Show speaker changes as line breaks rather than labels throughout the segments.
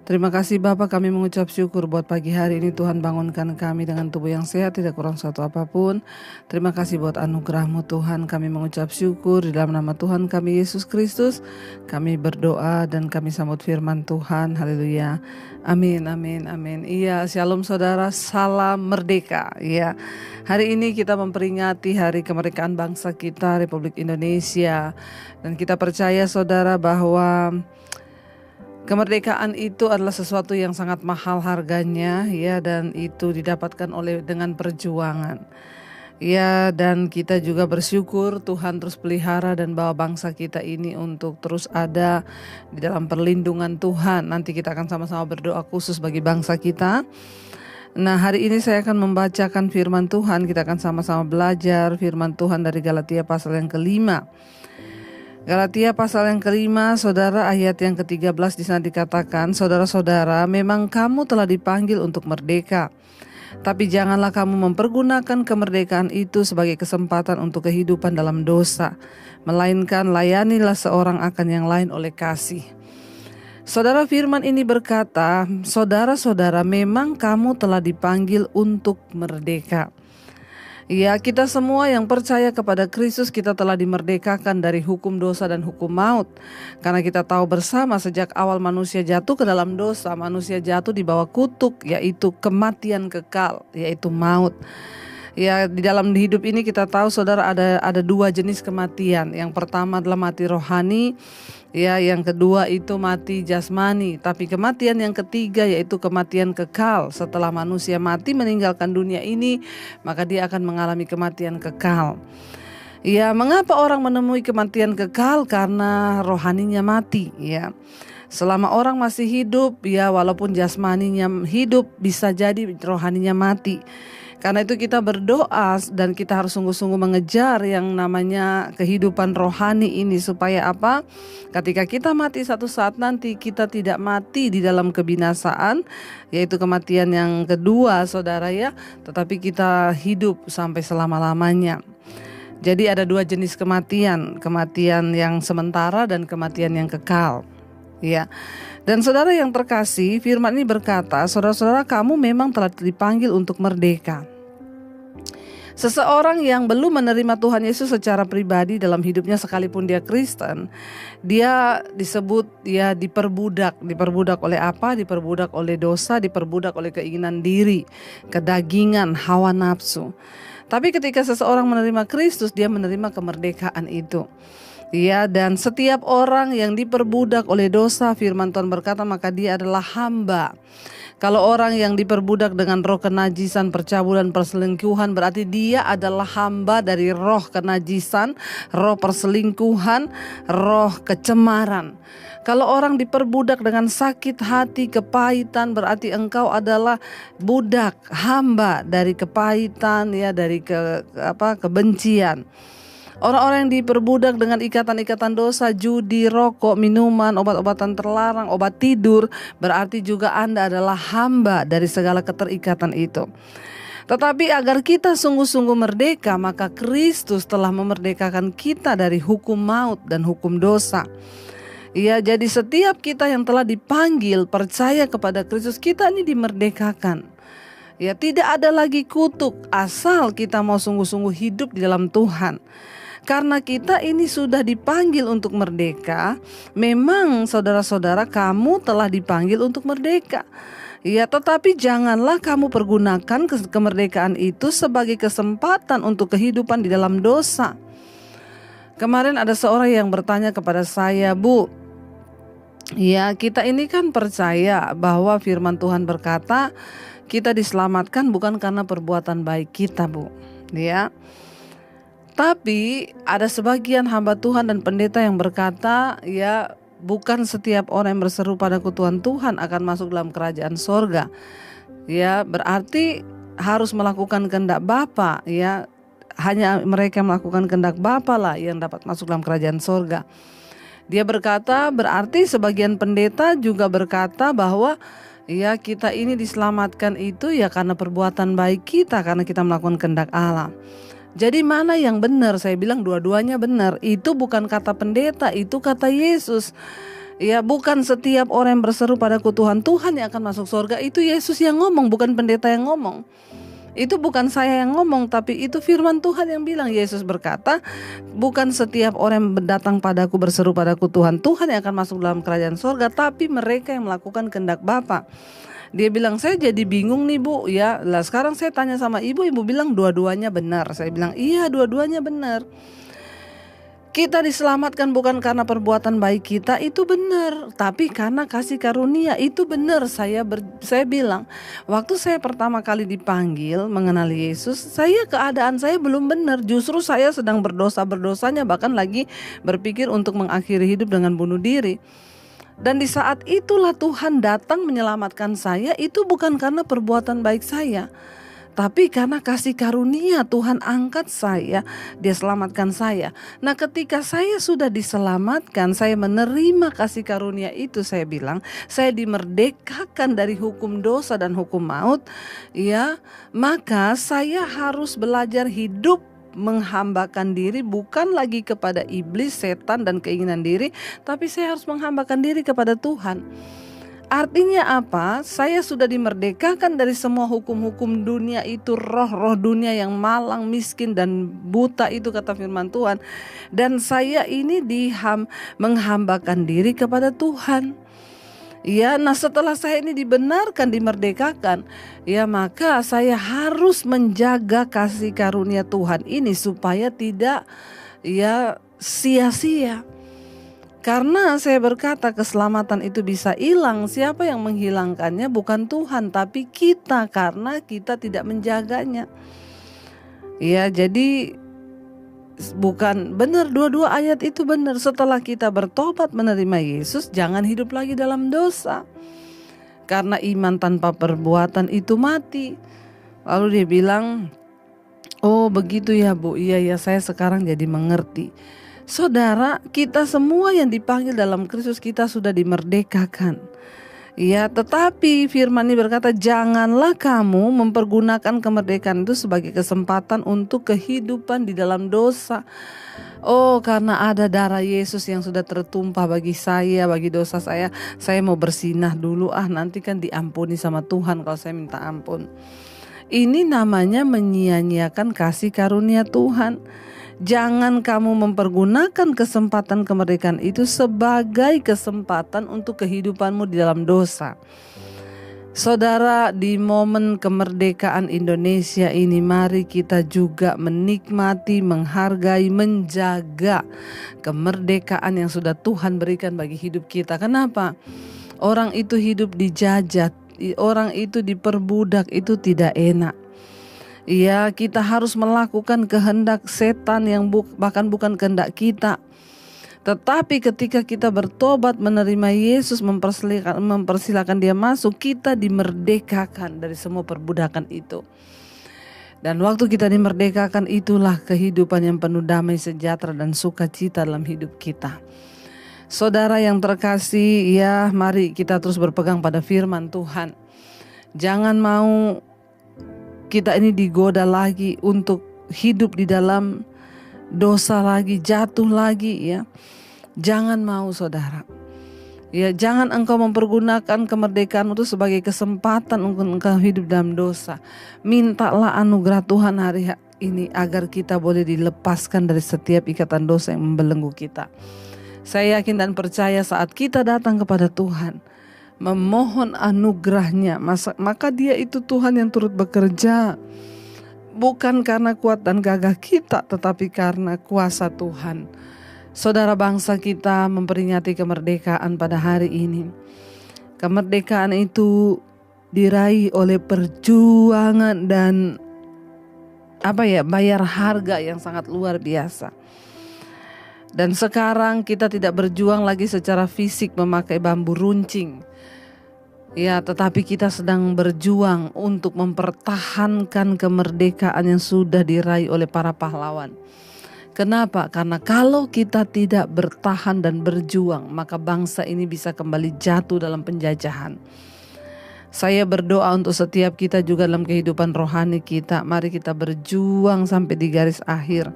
Terima kasih Bapa, kami mengucap syukur buat pagi hari ini. Tuhan bangunkan kami dengan tubuh yang sehat, tidak kurang suatu apapun. Terima kasih buat anugerah-Mu Tuhan. Kami mengucap syukur di dalam nama Tuhan kami Yesus Kristus. Kami berdoa dan kami sambut firman Tuhan. Haleluya. Amin, amin, amin. Iya, shalom saudara, salam merdeka. Iya, hari ini kita memperingati hari kemerdekaan bangsa kita, Republik Indonesia. Dan kita percaya saudara bahwa kemerdekaan itu adalah sesuatu yang sangat mahal harganya, ya, dan itu didapatkan dengan perjuangan. Ya, dan kita juga bersyukur Tuhan terus pelihara dan bawa bangsa kita ini untuk terus ada di dalam perlindungan Tuhan. Nanti kita akan sama-sama berdoa khusus bagi bangsa kita. Nah, hari ini saya akan membacakan firman Tuhan. Kita akan sama-sama belajar firman Tuhan dari Galatia pasal yang kelima. Galatia pasal yang kelima, saudara, ayat yang ke-13 di sana dikatakan, saudara-saudara, memang kamu telah dipanggil untuk merdeka. Tapi janganlah kamu mempergunakan kemerdekaan itu sebagai kesempatan untuk kehidupan dalam dosa, melainkan layanilah seorang akan yang lain oleh kasih. Saudara, firman ini berkata, saudara-saudara, memang kamu telah dipanggil untuk merdeka. Ya, kita semua yang percaya kepada Kristus, kita telah dimerdekakan dari hukum dosa dan hukum maut. Karena kita tahu bersama sejak awal manusia jatuh ke dalam dosa, manusia jatuh di bawah kutuk, yaitu kematian kekal, yaitu maut. Ya, di dalam hidup ini kita tahu saudara ada dua jenis kematian. Yang pertama adalah mati rohani, ya, yang kedua itu mati jasmani. Tapi kematian yang ketiga yaitu kematian kekal. Setelah manusia mati meninggalkan dunia ini, maka dia akan mengalami kematian kekal. Ya, mengapa orang menemui kematian kekal? Karena rohaninya mati, ya. Selama orang masih hidup, ya, walaupun jasmaninya hidup, bisa jadi rohaninya mati. Karena itu kita berdoa dan kita harus sungguh-sungguh mengejar yang namanya kehidupan rohani ini. Supaya apa? Ketika kita mati satu saat nanti, kita tidak mati di dalam kebinasaan, yaitu kematian yang kedua saudara, ya, tetapi kita hidup sampai selama-lamanya. Jadi ada dua jenis kematian, kematian yang sementara dan kematian yang kekal, ya. Dan saudara yang terkasih, firman ini berkata, saudara-saudara, kamu memang telah dipanggil untuk merdeka. Seseorang yang belum menerima Tuhan Yesus secara pribadi dalam hidupnya, sekalipun dia Kristen, dia disebut dia diperbudak. Diperbudak oleh apa? Diperbudak oleh dosa, diperbudak oleh keinginan diri, kedagingan, hawa nafsu. Tapi ketika seseorang menerima Kristus, dia menerima kemerdekaan itu. Ya, dan setiap orang yang diperbudak oleh dosa, firman Tuhan berkata, maka dia adalah hamba. Kalau orang yang diperbudak dengan roh kenajisan, percabulan, perselingkuhan, berarti dia adalah hamba dari roh kenajisan, roh perselingkuhan, roh kecemaran. Kalau orang diperbudak dengan sakit hati, kepahitan, berarti engkau adalah budak, hamba dari kepahitan, ya, dari kebencian. Orang-orang yang diperbudak dengan ikatan-ikatan dosa, judi, rokok, minuman, obat-obatan terlarang, obat tidur, berarti juga Anda adalah hamba dari segala keterikatan itu. Tetapi agar kita sungguh-sungguh merdeka, maka Kristus telah memerdekakan kita dari hukum maut dan hukum dosa. Ya, jadi setiap kita yang telah dipanggil percaya kepada Kristus, kita ini dimerdekakan. Ya, tidak ada lagi kutuk asal kita mau sungguh-sungguh hidup di dalam Tuhan. Karena kita ini sudah dipanggil untuk merdeka, memang saudara-saudara kamu telah dipanggil untuk merdeka. Ya, tetapi janganlah kamu pergunakan kemerdekaan itu sebagai kesempatan untuk kehidupan di dalam dosa. Kemarin ada seorang yang bertanya kepada saya, Bu, ya, kita ini kan percaya bahwa firman Tuhan berkata kita diselamatkan bukan karena perbuatan baik kita, Bu. Ya. Tapi ada sebagian hamba Tuhan dan pendeta yang berkata, ya, bukan setiap orang yang berseru padaku Tuhan, Tuhan akan masuk dalam kerajaan sorga. Ya, berarti harus melakukan kehendak Bapa, ya. Hanya mereka yang melakukan kehendak Bapa lah yang dapat masuk dalam kerajaan sorga. Dia berkata, berarti sebagian pendeta juga berkata bahwa ya, kita ini diselamatkan itu ya karena perbuatan baik kita, karena kita melakukan kehendak Allah. Jadi mana yang benar? Saya bilang dua-duanya benar. Itu bukan kata pendeta, itu kata Yesus. Ya, bukan setiap orang yang berseru padaku Tuhan, Tuhan yang akan masuk surga. Itu Yesus yang ngomong, bukan pendeta yang ngomong. Itu bukan saya yang ngomong, tapi itu firman Tuhan yang bilang. Yesus berkata, bukan setiap orang yang datang padaku berseru padaku Tuhan, Tuhan yang akan masuk dalam kerajaan surga, tapi mereka yang melakukan kehendak Bapa. Dia bilang, saya jadi bingung nih Bu, ya lah sekarang saya tanya sama ibu bilang dua-duanya benar. Saya bilang iya, dua-duanya benar. Kita diselamatkan bukan karena perbuatan baik kita, itu benar, tapi karena kasih karunia, itu benar. Saya bilang, waktu saya pertama kali dipanggil mengenali Yesus, keadaan saya belum benar. Justru saya sedang berdosanya, bahkan lagi berpikir untuk mengakhiri hidup dengan bunuh diri. Dan di saat itulah Tuhan datang menyelamatkan saya. Itu bukan karena perbuatan baik saya, tapi karena kasih karunia. Tuhan angkat saya, Dia selamatkan saya. Nah, ketika saya sudah diselamatkan, saya menerima kasih karunia itu, saya bilang, saya dimerdekakan dari hukum dosa dan hukum maut. Ya, maka saya harus belajar hidup menghambakan diri, bukan lagi kepada iblis, setan dan keinginan diri, tapi saya harus menghambakan diri kepada Tuhan. Artinya apa? Saya sudah dimerdekakan dari semua hukum-hukum dunia itu, roh-roh dunia yang malang, miskin dan buta itu, kata firman Tuhan. Dan saya ini menghambakan diri kepada Tuhan. Ya, nah setelah saya ini dibenarkan, dimerdekakan, ya maka saya harus menjaga kasih karunia Tuhan ini supaya tidak sia-sia. Karena saya berkata keselamatan itu bisa hilang. Siapa yang menghilangkannya? Bukan Tuhan, tapi kita, karena kita tidak menjaganya. Ya, jadi bukan benar, dua-dua ayat itu benar. Setelah kita bertobat menerima Yesus, jangan hidup lagi dalam dosa. Karena iman tanpa perbuatan itu mati. Lalu dia bilang, oh begitu ya Bu, iya ya, saya sekarang jadi mengerti. Saudara, kita semua yang dipanggil dalam Kristus, kita sudah dimerdekakan. Ya, tetapi firman ini berkata, janganlah kamu mempergunakan kemerdekaan itu sebagai kesempatan untuk kehidupan di dalam dosa. Oh, karena ada darah Yesus yang sudah tertumpah bagi saya, bagi dosa saya mau bersinah dulu, nanti kan diampuni sama Tuhan kalau saya minta ampun. Ini namanya menyia-nyiakan kasih karunia Tuhan. Jangan kamu mempergunakan kesempatan kemerdekaan itu sebagai kesempatan untuk kehidupanmu di dalam dosa. Saudara, di momen kemerdekaan Indonesia ini, mari kita juga menikmati, menghargai, menjaga kemerdekaan yang sudah Tuhan berikan bagi hidup kita. Kenapa? Orang itu hidup dijajah, orang itu diperbudak, itu tidak enak. Ya, kita harus melakukan kehendak setan yang bahkan bukan kehendak kita. Tetapi ketika kita bertobat menerima Yesus, mempersilakan Dia masuk, kita dimerdekakan dari semua perbudakan itu. Dan waktu kita dimerdekakan, itulah kehidupan yang penuh damai, sejahtera dan sukacita dalam hidup kita. Saudara yang terkasih, ya mari kita terus berpegang pada firman Tuhan. Jangan mau kita ini digoda lagi untuk hidup di dalam dosa lagi, jatuh lagi, ya. Jangan mau, saudara. Ya, jangan engkau mempergunakan kemerdekaan itu sebagai kesempatan untuk engkau hidup dalam dosa. Mintalah anugerah Tuhan hari ini agar kita boleh dilepaskan dari setiap ikatan dosa yang membelenggu kita. Saya yakin dan percaya saat kita datang kepada Tuhan, memohon anugerahnya, maka Dia itu Tuhan yang turut bekerja. Bukan karena kuat dan gagah kita, tetapi karena kuasa Tuhan. Saudara, bangsa kita memperingati kemerdekaan pada hari ini. Kemerdekaan itu diraih oleh perjuangan dan bayar harga yang sangat luar biasa. Dan sekarang kita tidak berjuang lagi secara fisik memakai bambu runcing. Ya, tetapi kita sedang berjuang untuk mempertahankan kemerdekaan yang sudah diraih oleh para pahlawan. Kenapa? Karena kalau kita tidak bertahan dan berjuang, maka bangsa ini bisa kembali jatuh dalam penjajahan. Saya berdoa untuk setiap kita juga dalam kehidupan rohani kita. Mari kita berjuang sampai di garis akhir.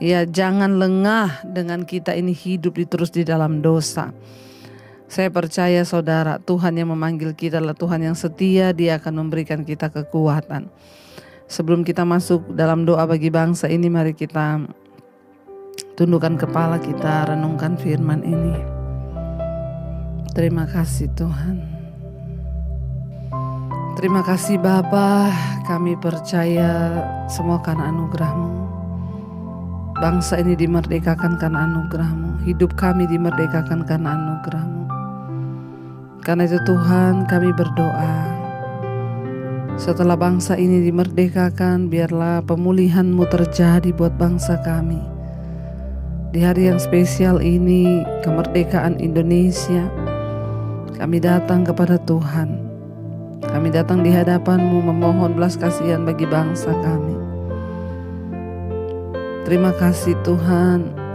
Ya, jangan lengah dengan kita ini hidup terus di dalam dosa. Saya percaya saudara, Tuhan yang memanggil kita adalah Tuhan yang setia. Dia akan memberikan kita kekuatan. Sebelum kita masuk dalam doa bagi bangsa ini, mari kita tundukkan kepala kita, renungkan firman ini. Terima kasih Tuhan. Terima kasih Bapa, kami percaya semua karena anugerah-Mu. Bangsa ini dimerdekakan karena anugerah-Mu. Hidup kami dimerdekakan karena anugerah-Mu. Karena itu Tuhan, kami berdoa, setelah bangsa ini dimerdekakan, biarlah pemulihan-Mu terjadi buat bangsa kami. Di hari yang spesial ini, kemerdekaan Indonesia, kami datang kepada Tuhan. Kami datang di hadapan-Mu memohon belas kasihan bagi bangsa kami. Terima kasih Tuhan.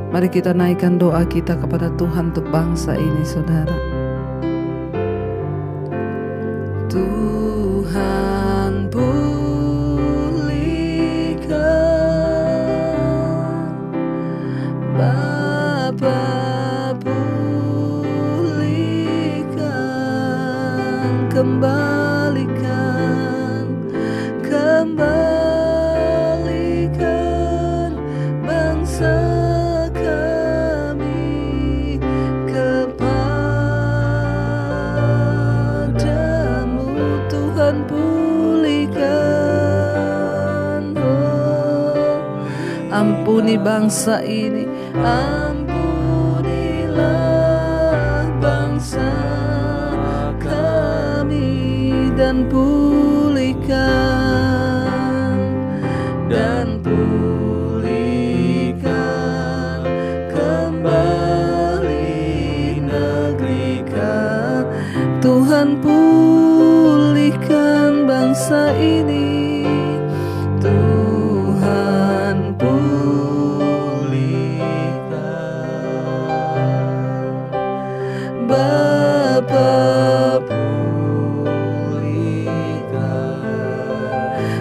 Mari kita naikkan doa kita kepada Tuhan untuk bangsa ini, saudara. Tuhan pulihkan, Bapa pulihkan, kembalikan bangsa ampuni bangsa ini, ampunilah bangsa kami dan pulihkan kembali negeri kami. Tuhan pulihkan bangsa ini.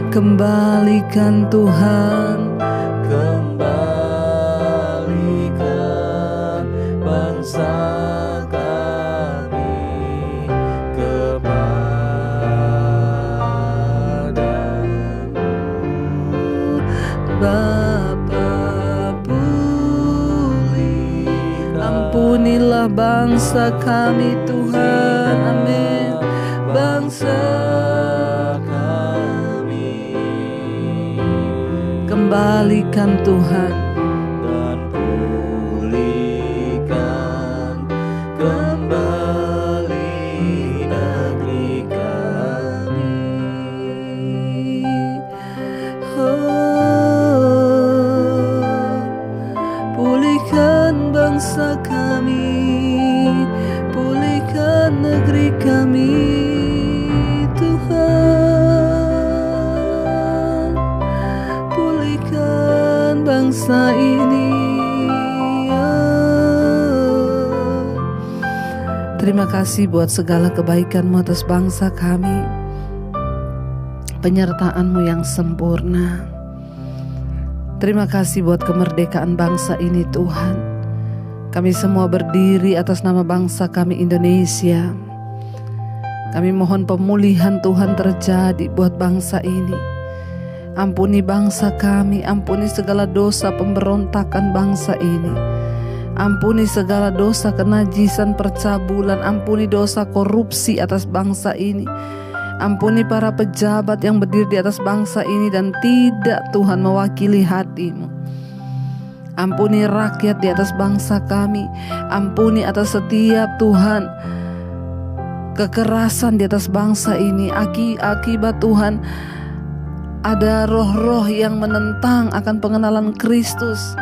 Kembalikan Tuhan, kembalikan bangsa kami kepadamu. Bapa pulihkan, ampunilah bangsa kami Tuhan, amin. Bangsa kembalikan Tuhan dan pulihkan kembali negeri kami. Pulihkan bangsa kami, pulihkan negeri kami, Tuhan. Pulihkan bangsa ini. Terima kasih buat segala kebaikan-Mu atas bangsa kami, penyertaan-Mu yang sempurna. Terima kasih buat kemerdekaan bangsa ini Tuhan. Kami semua berdiri atas nama bangsa kami Indonesia. Kami mohon pemulihan Tuhan terjadi buat bangsa ini. Ampuni bangsa kami, ampuni segala dosa pemberontakan bangsa ini. Ampuni segala dosa kenajisan percabulan, ampuni dosa korupsi atas bangsa ini. Ampuni para pejabat yang berdiri di atas bangsa ini dan tidak Tuhan mewakili hati-Mu. Ampuni rakyat di atas bangsa kami. Ampuni atas setiap Tuhan kekerasan di atas bangsa ini. Akibat Tuhan ada roh-roh yang menentang akan pengenalan Kristus.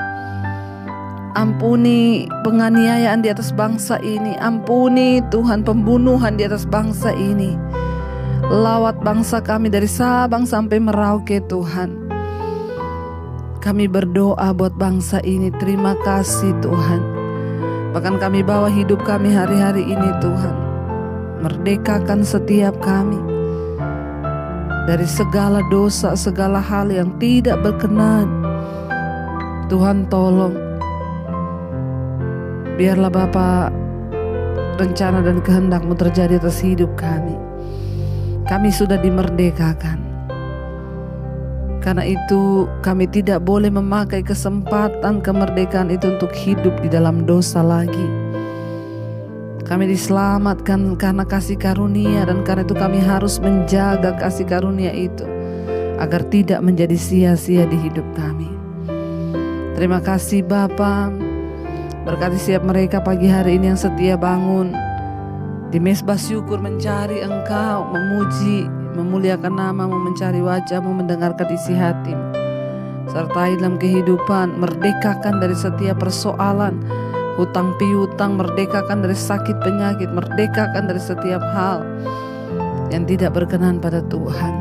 Ampuni penganiayaan di atas bangsa ini. Ampuni Tuhan pembunuhan di atas bangsa ini. Lawat bangsa kami dari Sabang sampai Merauke Tuhan. Kami berdoa buat bangsa ini. Terima kasih Tuhan. Bahkan kami bawa hidup kami hari-hari ini Tuhan. Merdekakan setiap kami dari segala dosa, segala hal yang tidak berkenan. Tuhan tolong Biarlah Bapa, rencana dan kehendak-Mu terjadi atas hidup kami. Kami sudah dimerdekakan. Karena itu kami tidak boleh memakai kesempatan kemerdekaan itu untuk hidup di dalam dosa lagi. Kami diselamatkan karena kasih karunia, dan karena itu kami harus menjaga kasih karunia itu agar tidak menjadi sia-sia di hidup kami. Terima kasih Bapa. Berkati setiap mereka pagi hari ini yang setia bangun di mezbah syukur, mencari Engkau, memuji, memuliakan nama-Mu, mencari wajah-Mu, mendengarkan isi hati-Mu. Sertai dalam kehidupan, merdekakan dari setiap persoalan, hutang piutang, merdekakan dari sakit penyakit, merdekakan dari setiap hal yang tidak berkenan pada Tuhan.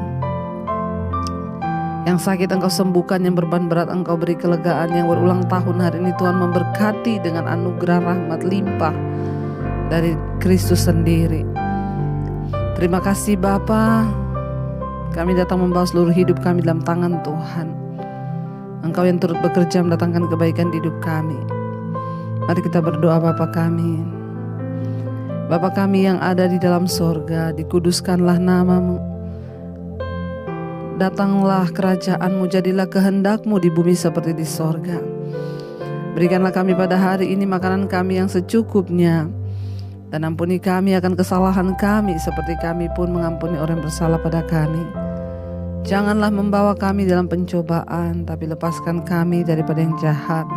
Yang sakit Engkau sembuhkan, yang beban berat Engkau beri kelegaan, yang berulang tahun hari ini Tuhan memberkati dengan anugerah rahmat limpah dari Kristus sendiri. Terima kasih Bapa. Kami datang membawa seluruh hidup kami dalam tangan Tuhan. Engkau yang turut bekerja mendatangkan kebaikan di hidup kami. Mari kita berdoa. Bapa kami, Bapa kami yang ada di dalam sorga, dikuduskanlah nama-Mu. Datanglah kerajaan-Mu, jadilah kehendak-Mu di bumi seperti di sorga. Berikanlah kami pada hari ini makanan kami yang secukupnya, dan ampuni kami akan kesalahan kami seperti kami pun mengampuni orang yang bersalah pada kami. Janganlah membawa kami dalam pencobaan, tapi lepaskan kami daripada yang jahat.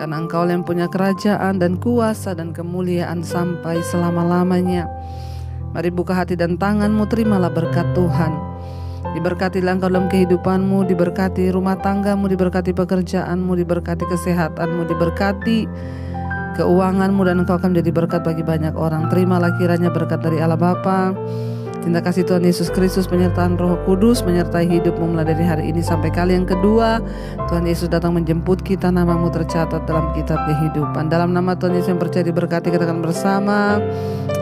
Karena Engkau yang punya kerajaan dan kuasa dan kemuliaan sampai selama-lamanya. Mari buka hati dan tangan-Mu, terimalah berkat Tuhan. Diberkatilah Engkau dalam kehidupan-Mu, diberkati rumah tangga-Mu, diberkati pekerjaan-Mu, diberkati kesehatan-Mu, diberkati keuangan-Mu, dan Engkau akan menjadi berkat bagi banyak orang. Terimalah kiranya berkat dari Allah Bapa, cinta kasih Tuhan Yesus Kristus, penyertaan Roh Kudus menyertai hidup-Mu mulai dari hari ini sampai kali yang kedua Tuhan Yesus datang menjemput kita. Nama-Mu tercatat dalam kitab kehidupan. Dalam nama Tuhan Yesus yang percaya diberkati, katakan bersama,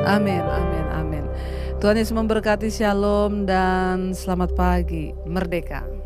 amin, amin, amin. Tuhan Yesus memberkati. Shalom dan selamat pagi. Merdeka.